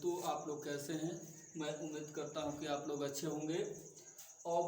दोस्तों, आप लोग कैसे हैं? मैं उम्मीद करता हूं कि आप लोग अच्छे होंगे। और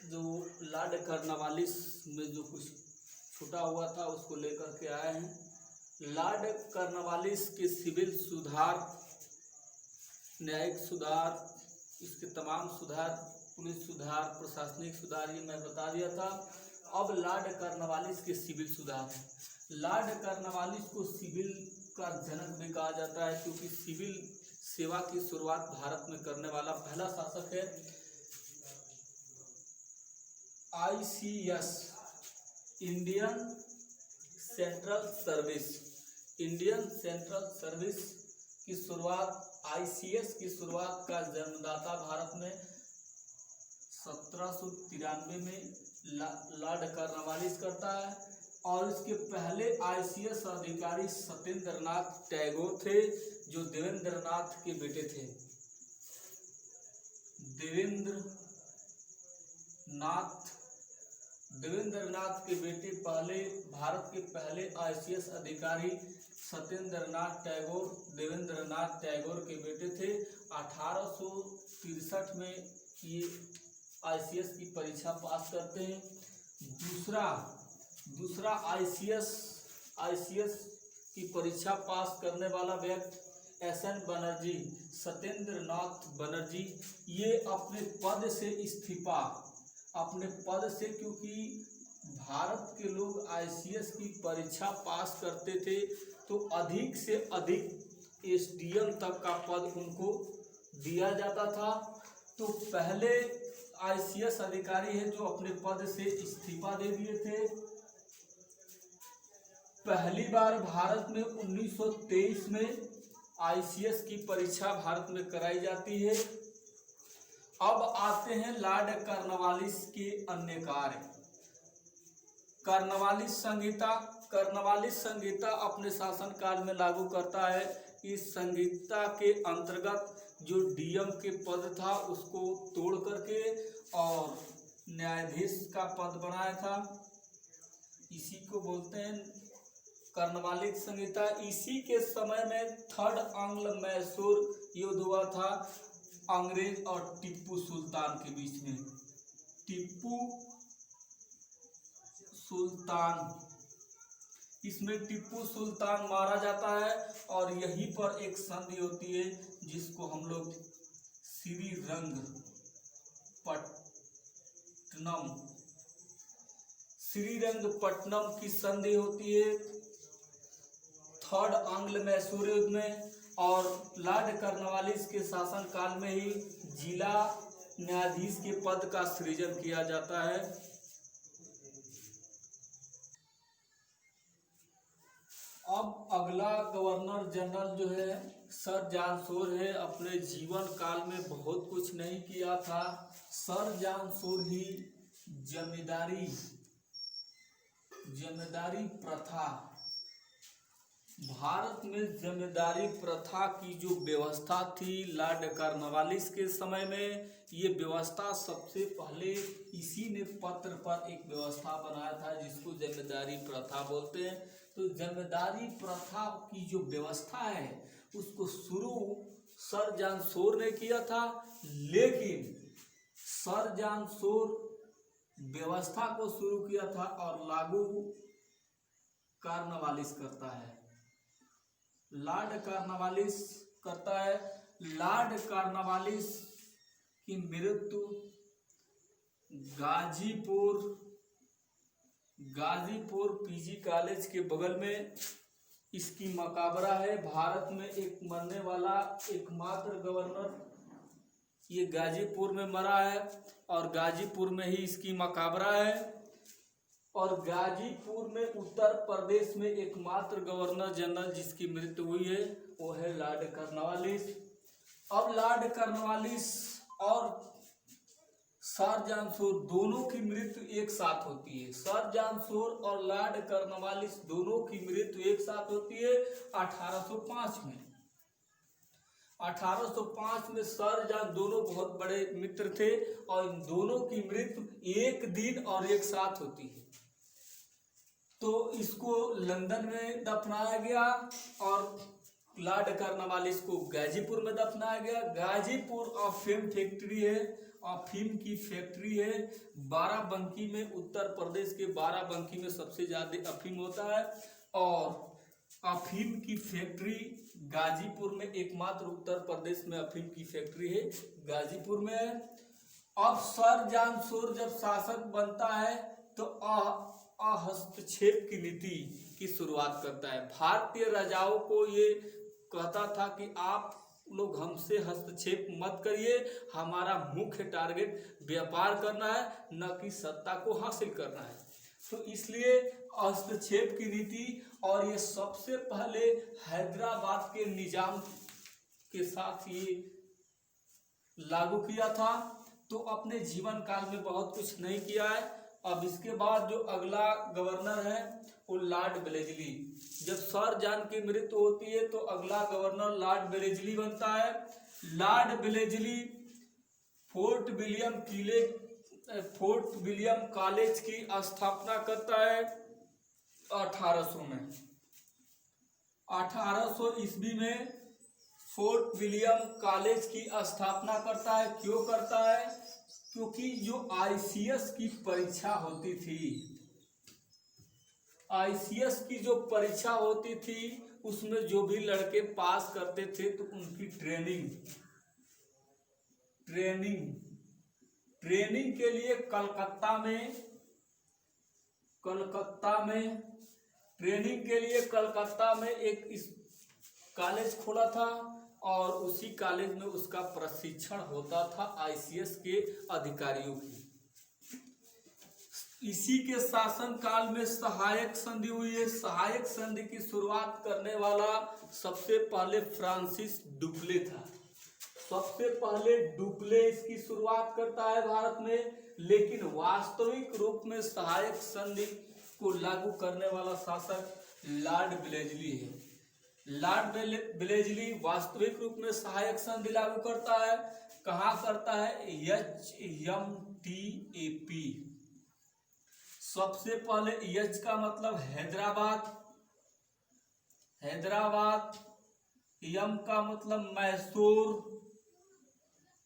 जो लॉर्ड कॉर्नवालिस में जो कुछ छूटा हुआ था उसको लेकर के आए हैं। लॉर्ड कॉर्नवालिस के सिविल सुधार, न्यायिक सुधार, इसके तमाम सुधार, पुलिस सुधार, प्रशासनिक सुधार, ये मैं बता दिया था। अब लॉर्ड कॉर्नवालिस के सिविल सुधार है। लॉर्ड कॉर्नवालिस को सिविल का जनक भी कहा जाता है, क्योंकि सिविल सेवा की शुरुआत भारत में करने वाला पहला शासक है। ICS, Indian central service, Indian central service की शुरुआत, ICS की शुरुआत का जन्मदाता भारत में 1793 में लॉर्ड कॉर्नवालिस करता है। और इसके पहले ICS अधिकारी सत्येंद्रनाथ टैगोर थे, जो देवेंद्रनाथ के बेटे थे। देवेंद्रनाथ के बेटे, पहले भारत के पहले ICS अधिकारी सत्येंद्रनाथ टैगोर देवेंद्रनाथ टैगोर के बेटे थे। 1863 में ये ICS की परीक्षा पास करते हैं। दूसरा ICS की परीक्षा पास करने वाला व्यक्ति SN बनर्जी, सत्येंद्रनाथ बनर्जी, ये अपने पद से क्योंकि भारत के लोग ICS की परीक्षा पास करते थे तो अधिक से अधिक SDM तक का पद उनको दिया जाता था। तो पहले ICS अधिकारी है जो अपने पद से इस्तीफा दे दिए थे। पहली बार भारत में 1923 में ICS की परीक्षा भारत में कराई जाती है। अब आते हैं लॉर्ड कॉर्नवालिस के अन्य कार्य। कॉर्नवालिस संहिता अपने शासनकाल में लागू करता है। इस संहिता के अंतर्गत जो DM के पद था उसको तोड़ करके और न्यायाधीश का पद बनाया था। इसी को बोलते हैं कॉर्नवालिस संहिता। इसी के समय में थर्ड एंग्लो मैसूर युद्ध हुआ था अंग्रेज और टीपू सुल्तान के बीच में। इसमें टीपू सुल्तान मारा जाता है और यहीं पर एक संधि होती है जिसको हम लोग श्रीरंगपट्टनम की संधि होती है थर्ड एंग्लो मैसूर युद्ध में। और लॉर्ड कॉर्नवालिस के शासन काल में ही जिला न्यायाधीश के पद का सृजन किया जाता है। अब अगला गवर्नर जनरल जो है सर जॉन शोर है। अपने जीवन काल में बहुत कुछ नहीं किया था। सर जॉन शोर ही जमींदारी प्रथा, भारत में जमींदारी प्रथा की जो व्यवस्था थी लॉर्ड कॉर्नवालिस के समय में, ये व्यवस्था सबसे पहले इसी ने पत्र पर एक व्यवस्था बनाया था जिसको जमींदारी प्रथा बोलते हैं। तो जमींदारी प्रथा की जो व्यवस्था है उसको शुरू सर जॉन शोर ने किया था, लेकिन सर जॉन शोर व्यवस्था को शुरू किया था और लागू कॉर्नवालिस करता है। लॉर्ड कॉर्नवालिस की मृत्यु गाजीपुर PG कॉलेज के बगल में इसकी मकबरा है। भारत में एक मरने वाला एकमात्र गवर्नर ये गाजीपुर में मरा है और गाजीपुर में ही इसकी मकबरा है। और गाजीपुर में उत्तर प्रदेश में एकमात्र गवर्नर जनरल जिसकी मृत्यु हुई है वो है लॉर्ड कॉर्नवालिस। अब लॉर्ड कॉर्नवालिस और सर जॉन शोर दोनों की मृत्यु एक साथ होती है। सर जॉन शोर और लॉर्ड कॉर्नवालिस दोनों की मृत्यु एक साथ होती है 1805 में। 1805 में सर जॉन दोनों बहुत बड़े मित्र थे और इन दोनों की मृत्यु एक दिन और एक साथ होती है। तो इसको लंदन में दफनाया गया और लॉर्ड कॉर्नवालिस को गाजीपुर में दफनाया गया। गाजीपुर अफीम फैक्ट्री है, अफीम की फैक्ट्री है। बाराबंकी में, उत्तर प्रदेश के बाराबंकी में सबसे ज्यादा अफीम होता है और अफीम की फैक्ट्री गाजीपुर में, एकमात्र उत्तर प्रदेश में अफीम की फैक्ट्री है गाजीपुर में है। अब सर जॉन शोर जब शासक बनता है तो हस्तक्षेप की नीति की शुरुआत करता है। भारतीय राजाओं को ये कहता था कि आप लोग हमसे हस्तक्षेप मत करिए, हमारा मुख्य टारगेट व्यापार करना है, न कि सत्ता को हासिल करना है। तो इसलिए हस्तक्षेप की नीति, और ये सबसे पहले हैदराबाद के निजाम के साथ ये लागू किया था। तो अपने जीवन काल में बहुत कुछ नहीं किया है। अब इसके बाद जो अगला गवर्नर है वो लॉर्ड वेलेस्ली। जब सर जॉन की मृत्यु होती है तो अगला गवर्नर लॉर्ड वेलेस्ली बनता है। Lord Wellesley fort William college की स्थापना करता है 1800 में। 1800 ईस्वी में फोर्ट विलियम कॉलेज की स्थापना करता है। क्यों करता है? क्योंकि जो आईसीएस की परीक्षा होती थी, आईसीएस की जो परीक्षा होती थी उसमें जो भी लड़के पास करते थे तो उनकी ट्रेनिंग के लिए कलकत्ता में एक कॉलेज खोला था और उसी कॉलेज में उसका प्रशिक्षण होता था आईसीएस के अधिकारियों की। इसी के शासन काल में सहायक संधि हुई है। सहायक संधि की शुरुआत करने वाला सबसे पहले फ्रांसिस डुप्ले था। सबसे पहले डुप्ले इसकी शुरुआत करता है भारत में, लेकिन वास्तविक रूप में सहायक संधि को लागू करने वाला शासक लॉर्ड वेलेस्ली है। लॉर्ड वेलेस्ली वास्तविक रूप में सहायक संधि लागू करता है। कहाँ करता है? HMTAP। सबसे पहले एच का मतलब हैदराबाद, एम का मतलब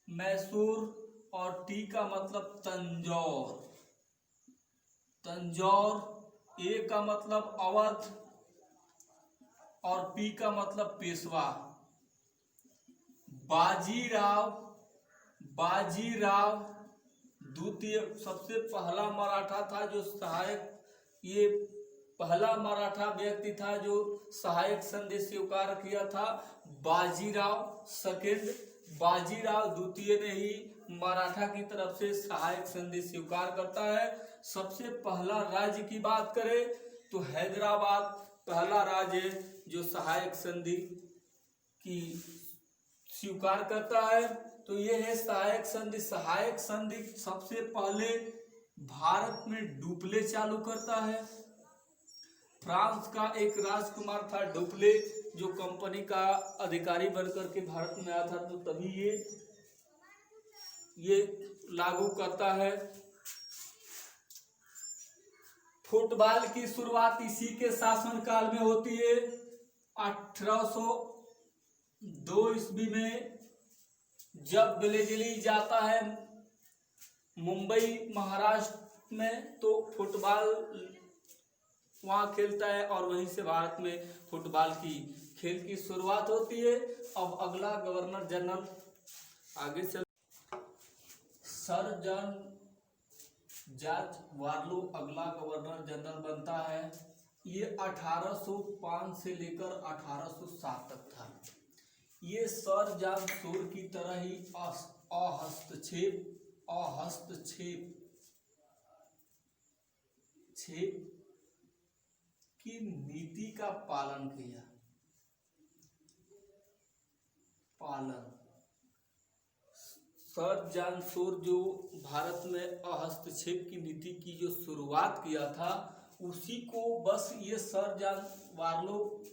मैसूर और टी का मतलब तंजौर, ए का मतलब अवध और पी का मतलब पेशवा। बाजीराव द्वितीय सबसे पहला मराठा था जो सहायक, ये पहला मराठा व्यक्ति था जो सहायक संधि स्वीकार किया था। बाजीराव द्वितीय ने ही मराठा की तरफ से सहायक संधि स्वीकार करता है। सबसे पहला राज्य की बात करें तो हैदराबाद पहला राज्य है जो सहायक संधि की स्वीकार करता है। तो ये है सहायक संधि। सहायक संधि सबसे पहले भारत में डुप्ले चालू करता है। फ्रांस का एक राजकुमार था डुप्ले जो कंपनी का अधिकारी बनकर के भारत में आया था, तो तभी ये लागू करता है। फुटबॉल की शुरुआत इसी के शासनकाल में होती है। 1802 ईस्वी में जब वेलेस्ली जाता है मुंबई महाराष्ट्र में तो फुटबॉल वहां खेलता है और वहीं से भारत में फुटबॉल की खेल की शुरुआत होती है। अब अगला गवर्नर जनरल आगे चल, सर जॉर्ज वारलो अगला गवर्नर जनरल बनता है। ये 1805 से लेकर 1807 तक था। ये सर जॉन शोर की तरह ही हस्तक्षेप की नीति का पालन किया। सर जॉन शोर जो भारत में हस्तक्षेप की नीति की जो शुरुआत किया था उसी को बस ये सर जॉन वारलो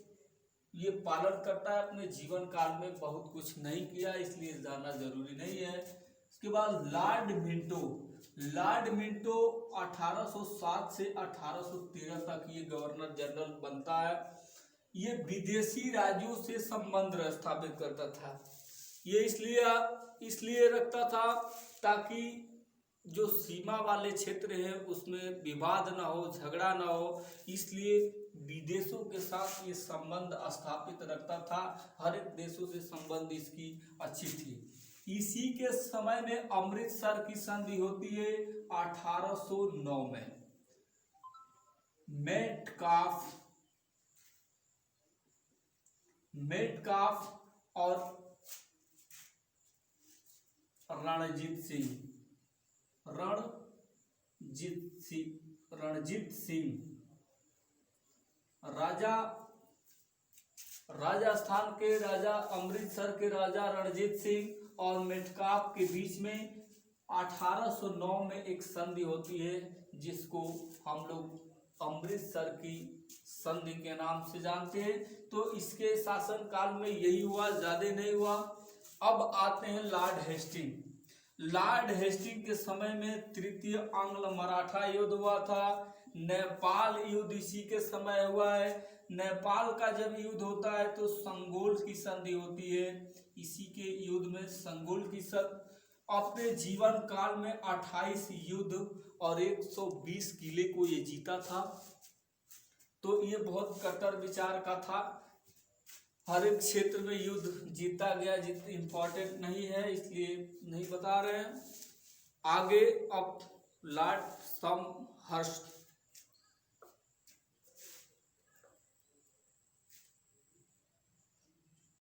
ये पालन करता है। अपने जीवन काल में बहुत कुछ नहीं किया, इसलिए जानना जरूरी नहीं है। इसके बाद लॉर्ड मिंटो 1807 से 1813 तक ये गवर्नर जनरल बनता है। ये विदेशी राज्यों से संबंध स्थापित करता था। ये इसलिए रखता था ताकि जो सीमा वाले क्षेत्र है उसमें विवाद ना हो, झगड़ा ना हो, इसलिए विदेशों के साथ ये संबंध स्थापित रखता था। हर एक देशों से संबंध इसकी अच्छी थी। इसी के समय में अमृतसर की संधि होती है 1809 में। मेटकाफ और रणजीत सिंह राजस्थान के राजा, अमृतसर के राजा रणजीत सिंह और मेटकाफ के बीच में 1809 में एक संधि होती है, जिसको हम लोग अमृतसर की संधि के नाम से जानते हैं। तो इसके शासन काल में यही हुआ, ज्यादा नहीं हुआ। अब आते हैं लॉर्ड हेस्टिंग के समय में तृतीय आंग्ल मराठा युद्ध हुआ था। नेपाल युद्ध इसी के समय हुआ है। नेपाल का जब युद्ध होता है तो संगोल की संधि होती है। इसी के युद्ध में संगोल की अपने जीवन काल में 28 युद्ध और 120 किले को ये जीता था। तो ये बहुत कट्टर विचार का था। हर एक क्षेत्र में युद्ध जीता गया, जितनी इम्पोर्टेंट नहीं है इसलिए नहीं बता रहे हैं। आगे अब लॉर्ड समहर्स्ट